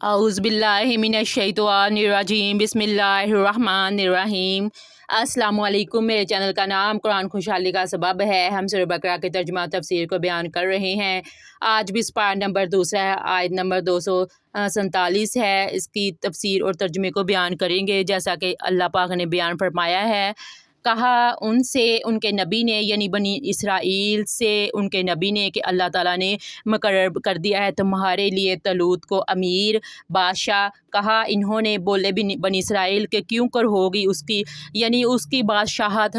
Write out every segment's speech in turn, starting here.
औज़ु बिल्लाहि मिनश शैतानिर रजीम बिस्मिल्लाहिर्रहमानिर रहीम। अस्सलामुअलैकुम। मेरे चैनल का नाम कुरान खुशहाली का सबब है। हम सूरह बकरा के तर्जुमा तफसीर को बयान कर रहे हैं। आज भी पारा नंबर दूसरा है, आयत नंबर 247 है। इसकी तफसीर और तर्जुमे को बयान करेंगे। जैसा कि अल्लाह पाक ने बयान फरमाया है, कहा उनसे उनके नबी ने, यानी बनी इसराइल से उनके नबी ने, कि अल्लाह ताला ने मुकर्रर कर दिया है तुम्हारे लिए तलूत को अमीर बादशाह। कहा इन्होंने, बोले बनी इसराइल के क्यों कर होगी उसकी, यानी उसकी बादशाहत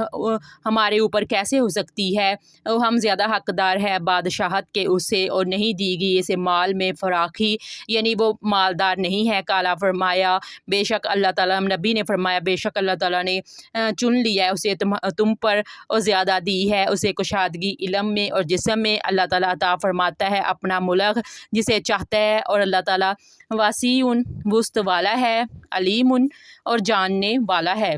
हमारे ऊपर कैसे हो सकती है। हम ज़्यादा हकदार है बादशाहत के उससे, और नहीं दी गई इसे माल में फ़राखी, यानी वो मालदार नहीं है। काला फरमाया, बेशक अल्लाह ताला, नबी ने फरमाया बेशक अल्लाह ताला ने चुन लिया है उसे तुम पर, और ज़्यादा दी है उसे कुशादगी इल्म में और जिस्म में। अल्लाह ताला अता फरमाता है अपना मुल्क जिसे चाहता है, और अल्लाह ताला वासीउन वुस्त वाला है, अलीमुन और जानने वाला है।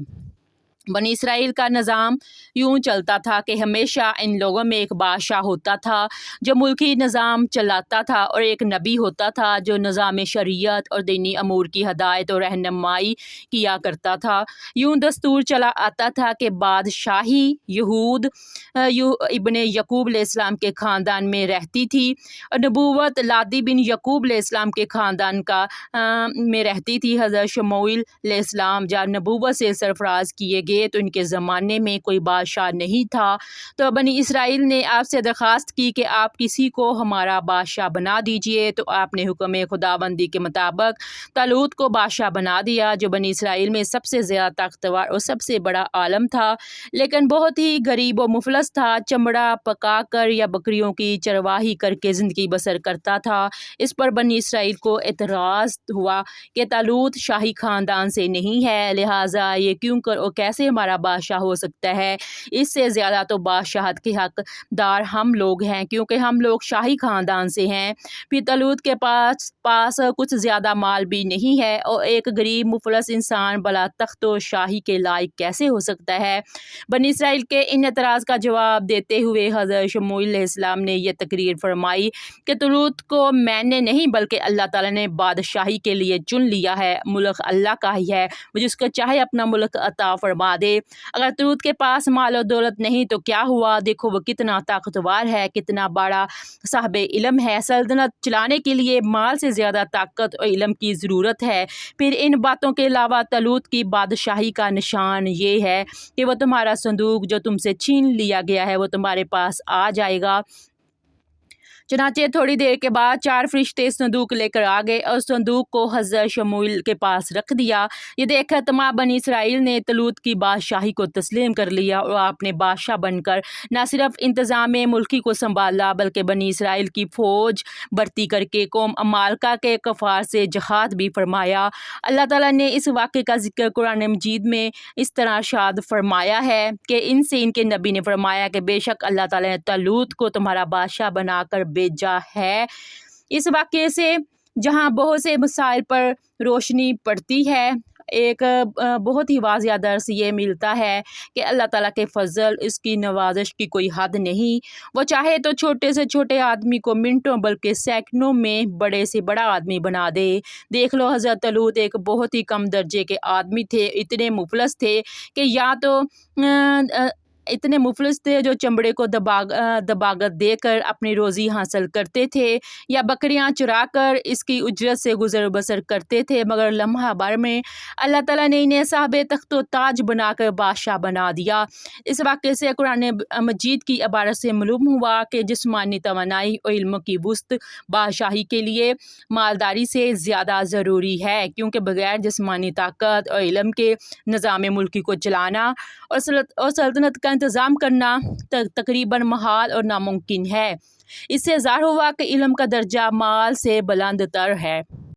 बनी इसराइल का निज़ाम यूँ चलता था कि हमेशा इन लोगों में एक बादशाह होता था जो मुल्की निज़ाम चलाता था, और एक नबी होता था जो निज़ाम शरीयत और दीनी अमूर की हदायत और रहनुमाई किया करता था। यूँ दस्तूर चला आता था कि बादशाही यहूद इब्न यकूब अलैहिस्सलाम के ख़ानदान में रहती थी, और नबूवत लादी बिन यकूब अलैहिस्सलाम के ख़ानदान का में रहती थी। हज़रत शमूएल अलैहिस्सलाम जब नबूवत से सरफराज किए गए तो इनके ज़माने में कोई बादशाह नहीं था। तो बनी इसराइल ने आपसे दरख्वास्त की कि आप किसी को हमारा बादशाह बना दीजिए। तो आपने हुक्म खुदाबंदी के मुताबिक तालूत को बादशाह बना दिया, जो बनी इसराइल में सबसे ज़्यादा ताकतवर और सबसे बड़ा आलम था, लेकिन बहुत ही गरीब और मुफलस था। चमड़ा पका कर या बकरियों की चरवाही करके ज़िंदगी बसर करता था। इस पर बनी इसराइल को एतराज़ हुआ कि तालूत शाही ख़ानदान से नहीं है, लिहाजा ये क्यों कर और कैसे हमारा बादशाह हो सकता है। इससे ज़्यादा तो बादशाहत के हकदार हम लोग हैं, क्योंकि हम लोग शाही ख़ानदान से हैं। फिर तालूत के पास कुछ ज़्यादा माल भी नहीं है, और एक गरीब मुफलस इंसान भला तख्त व शाही के लायक कैसे हो सकता है। बनी इसराइल के इन एतराज़ का जवाब देते हुए हज़रत शमूएल अलैहिस्सलाम ने यह तकरीर फरमाई कि तालूत को मैंने नहीं बल्कि अल्लाह ताला ने बादशाही के लिए चुन लिया है। मुल्क अल्लाह का ही है, वो जिसको चाहे अपना मुल्क अता फरमा दे। अगर तालूत के पास माल और दौलत नहीं तो क्या हुआ, देखो वो कितना ताकतवर है, कितना बड़ा साहब इल्म है। सल्तनत चलाने के लिए माल से ज़्यादा ताकत और इल्म की ज़रूरत है। फिर इन बातों के अलावा तालूत की बादशाही का निशान ये है कि वो तुम्हारा संदूक जो तुमसे छीन लिया गया है वो तुम्हारे पास आ जाएगा। चनाचे थोड़ी देर के बाद 4 फरिश्ते संदूक लेकर आ गए और संदूक को हज़रत शमूएल के पास रख दिया। ये देखकर तमाम बनी इसराइल ने तालूत की बादशाही को तस्लीम कर लिया, और आपने बादशाह बनकर न सिर्फ इंतज़ाम मुल्की को संभाला बल्कि बनी इसराइल की फ़ौज भर्ती करके कौम अमालका के कफ़ार से जहाद भी फरमाया। अल्लाह ताला ने इस वाक़े का जिक्र कुरान मजीद में इस तरह शाद फरमाया है कि इनसे इनके नबी ने फरमाया कि बेशक अल्लाह ताला ने तालूत को तुम्हारा बादशाह बनाकर भेजा है। इस वाक़े से जहाँ बहुत से मसाइल पर रोशनी पड़ती है, एक बहुत ही वाज़िया दर्स ये मिलता है कि अल्लाह ताला के फ़ज़ल, इसकी नवाज़िश की कोई हद नहीं। वो चाहे तो छोटे से छोटे आदमी को मिनटों बल्कि सेकंडों में बड़े से बड़ा आदमी बना दे। देख लो, हज़रत तालूत एक बहुत ही कम दर्जे के आदमी थे, इतने मुफलस थे कि या तो इतने मुफलिस थे जो चमड़े को दबागत देकर अपनी रोज़ी हासिल करते थे, या बकरियां चुरा कर इसकी उजरत से गुजर बसर करते थे। मगर लम्हा भर में अल्लाह ताला ने इन्हें साहिब तख्त व ताज बनाकर बादशाह बना दिया। इस वाक़े से कुरान मजीद की इबारत से मालूम हुआ कि जिस्मानी तवानाई और इल्म की वुस्त बादशाही के लिए मालदारी से ज़्यादा ज़रूरी है, क्योंकि बग़ैर जिस्मानी ताकत और इल्म के निज़ाम मुल्की को चलाना और सल्तनत का इंतज़ाम करना तकरीबन महाल और नामुमकिन है। इससे ज़ाहिर हुआ कि इल्म का दर्जा माल से बुलंद तर है।